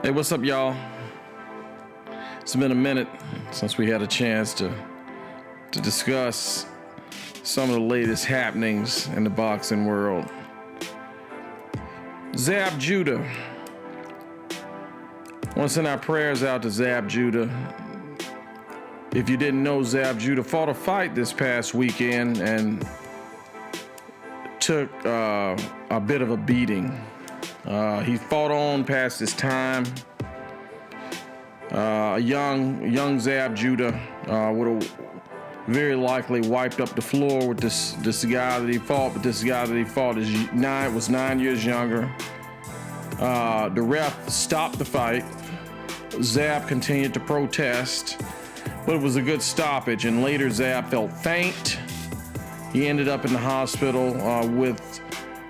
Hey, what's up, y'all? It's been a minute since we had a chance to discuss some of the latest happenings in the boxing world. ZAB Judah. I want to send our prayers out to ZAB Judah. If you didn't know, ZAB Judah fought a fight this past weekend and took a bit of a beating. He fought on past his time. A young ZAB Judah would have very likely wiped up the floor with this guy that he fought, but this guy that he fought was 9 years younger. The ref stopped the fight. ZAB continued to protest, but it was a good stoppage, and later ZAB felt faint. He ended up in the hospital with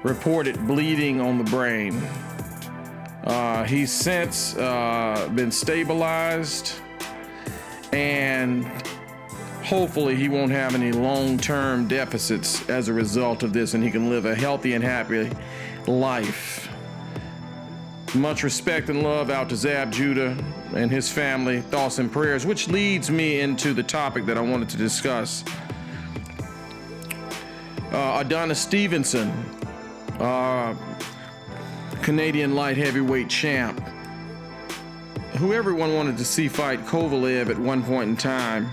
reported bleeding on the brain. He's since been stabilized, and hopefully he won't have any long-term deficits as a result of this, and he can live a healthy and happy life. Much respect and love out to ZAB Judah and his family. Thoughts and prayers, which leads me into the topic that I wanted to discuss. Adonis Stevenson, Canadian light heavyweight champ, who everyone wanted to see fight Kovalev at one point in time,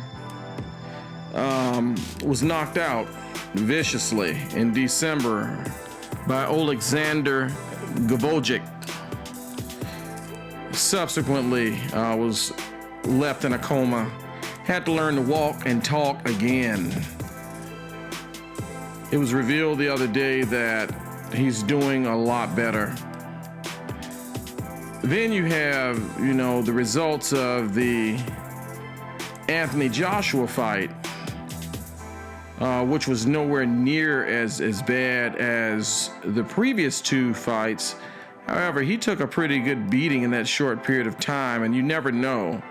was knocked out viciously in December by Alexander Gavojic. Subsequently, was left in a coma, had to learn to walk and talk again. It was revealed the other day that he's doing a lot better. Then you have, the results of the Anthony Joshua fight, which was nowhere near as bad as the previous two fights. However, he took a pretty good beating in that short period of time, and you never know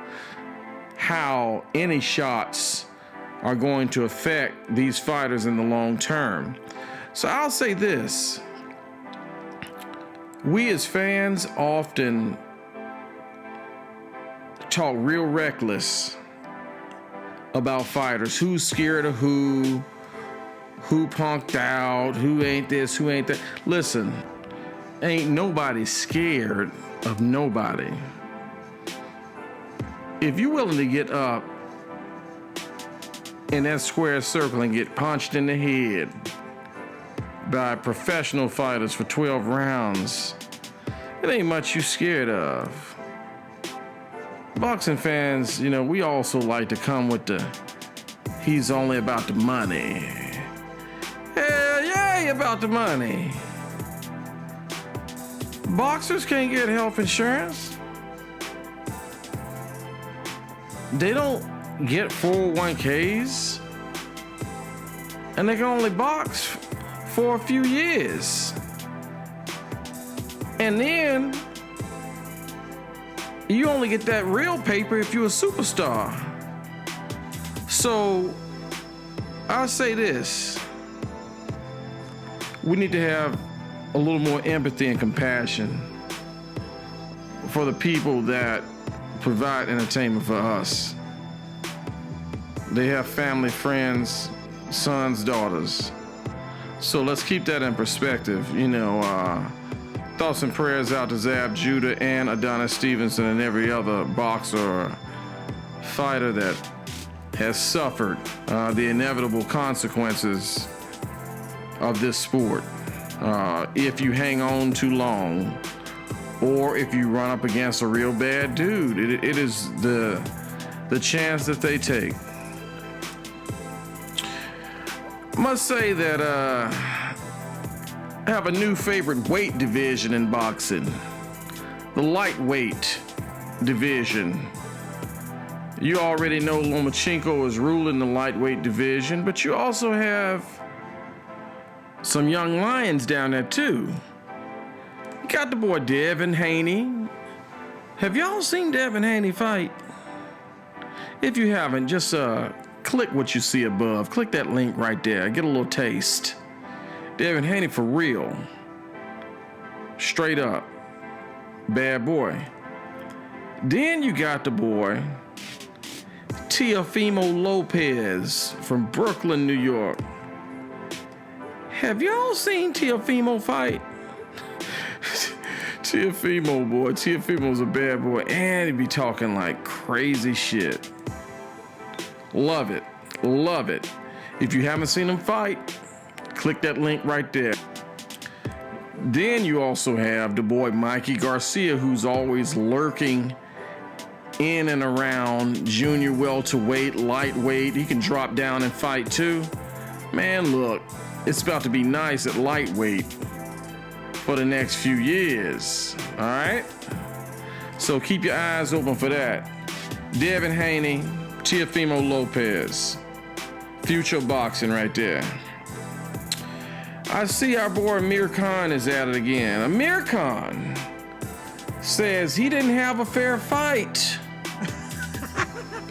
how any shots are going to affect these fighters in the long term. So I'll say this. We as fans often talk real reckless about fighters. Who's scared of who punked out, who ain't this, who ain't that. Listen, ain't nobody scared of nobody. If you're willing to get up in that square circle and get punched in the head by professional fighters for 12 rounds, it ain't much you scared of. Boxing fans, we also like to come with he's only about the money. Hell yeah, he about the money. Boxers can't get health insurance. They don't get 401ks. And they can only box for a few years. And then you only get that real paper if you're a superstar. So I'll say this. We need to have a little more empathy and compassion for the people that provide entertainment for us. They have family, friends, sons, daughters. So let's keep that in perspective. Thoughts and prayers out to ZAB Judah and Adonis Stevenson and every other boxer or fighter that has suffered the inevitable consequences of this sport. If you hang on too long, or if you run up against a real bad dude, it is the chance that they take. I must say that I have a new favorite weight division in boxing, the lightweight division. You already know Lomachenko is ruling the lightweight division, but you also have some young lions down there too. You got the boy Devin Haney. Have y'all seen Devin Haney fight? If you haven't, just click what you see above. Click that link right there. Get a little taste. Devin Haney for real. Straight up. Bad boy. Then you got the boy, Teofimo Lopez from Brooklyn, New York. Have y'all seen Teofimo fight? Teofimo's a bad boy, and he be talking like crazy shit. Love it. If you haven't seen him fight, click that link right there. Then you also have the boy Mikey Garcia, who's always lurking in and around junior welterweight, lightweight. He can drop down and fight too. Man, look, it's about to be nice at lightweight for the next few years. All right? So keep your eyes open for that. Devin Haney, Teofimo Lopez. Future boxing right there. I see our boy Amir Khan is at it again. Amir Khan says he didn't have a fair fight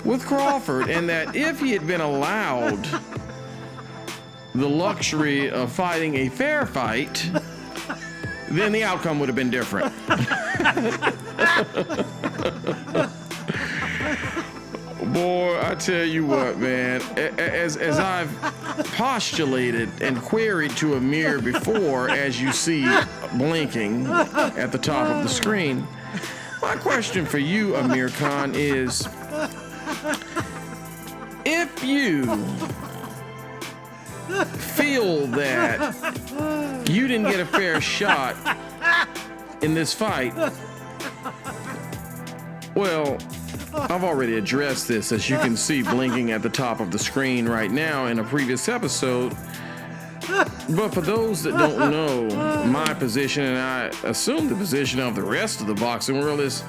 with Crawford, and that if he had been allowed the luxury of fighting a fair fight, then the outcome would have been different. Boy, I tell you what, man, as I've postulated and queried to Amir before, as you see blinking at the top of the screen, my question for you, Amir Khan, is if you feel that you didn't get a fair shot in this fight, well, I've already addressed this, as you can see blinking at the top of the screen right now in a previous episode. But for those that don't know my position, and I assume the position of the rest of the boxing world, is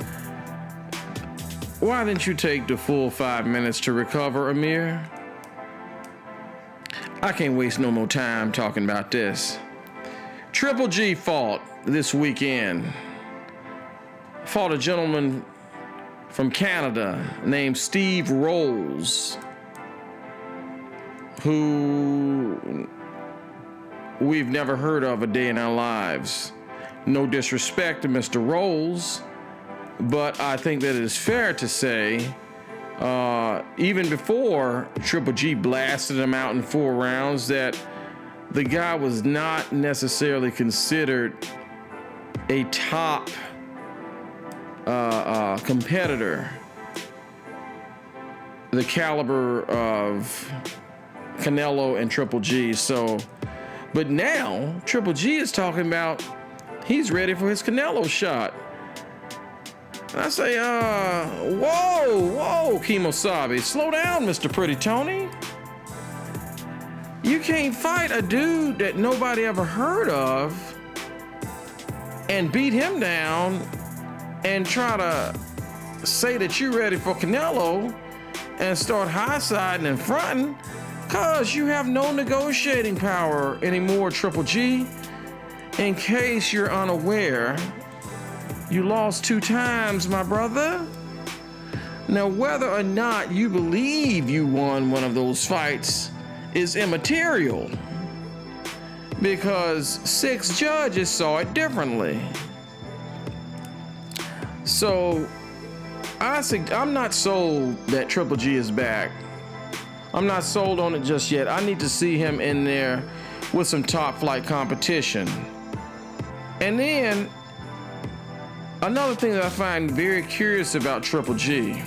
why didn't you take the full 5 minutes to recover, Amir? I can't waste no more time talking about this. Triple G fought this weekend. Fought a gentleman from Canada named Steve Rolls, who we've never heard of a day in our lives. No disrespect to Mr. Rolls, but I think that it is fair to say, even before Triple G blasted him out in 4 rounds, that the guy was not necessarily considered a top competitor, the caliber of Canelo and Triple G. So, but now Triple G is talking about he's ready for his Canelo shot. And I say, whoa, Kemosabe, slow down, Mr. Pretty Tony. You can't fight a dude that nobody ever heard of and beat him down and try to say that you're ready for Canelo and start high-siding and fronting, because you have no negotiating power anymore, Triple G. In case you're unaware, you lost 2 times, my brother. Now, whether or not you believe you won one of those fights is immaterial, because 6 judges saw it differently. So, I'm not sold that Triple G is back. I'm not sold on it just yet. I need to see him in there with some top flight competition. And then, another thing that I find very curious about Triple G.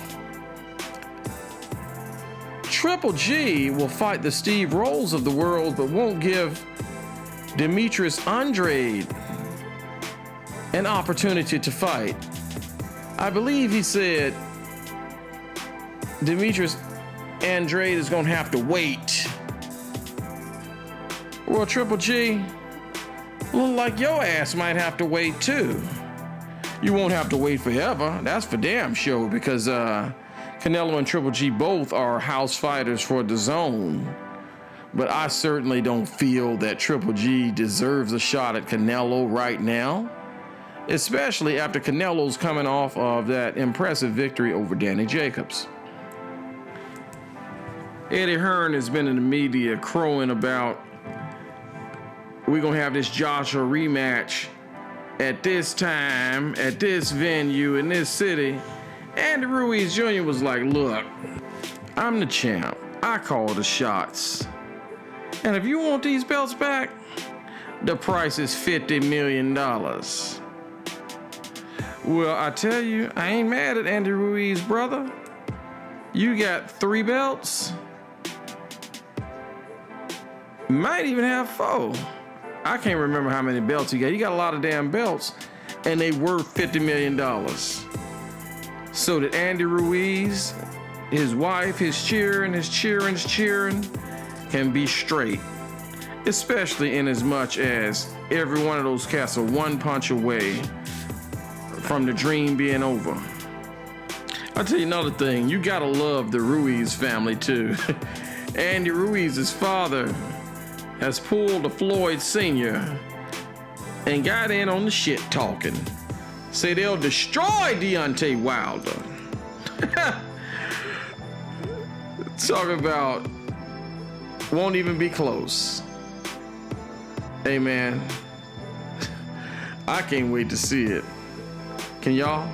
Triple G will fight the Steve Rolls of the world, but won't give Demetrius Andrade an opportunity to fight. I believe he said Demetrius Andrade is going to have to wait. Well, Triple G, look like your ass might have to wait too. You won't have to wait forever. That's for damn sure, because Canelo and Triple G both are house fighters for the zone. But I certainly don't feel that Triple G deserves a shot at Canelo right now, especially after Canelo's coming off of that impressive victory over Danny Jacobs. Eddie Hearn has been in the media crowing about we're going to have this Joshua rematch at this time, at this venue, in this city, Andy Ruiz Jr. was like, look, I'm the champ. I call the shots. And if you want these belts back, the price is $50 million. Well, I tell you, I ain't mad at Andy Ruiz, brother. You got 3 belts. Might even have 4. I can't remember how many belts you got. You got a lot of damn belts, and they worth $50 million. So that Andy Ruiz, his wife, his cheering can be straight. Especially in as much as every one of those cats are one punch away from the dream being over. I'll tell you another thing. You gotta love the Ruiz family too. Andy Ruiz's father has pulled a Floyd Sr. and got in on the shit talking. Say they'll destroy Deontay Wilder. Talk about won't even be close. Hey man, I can't wait to see it. Can y'all?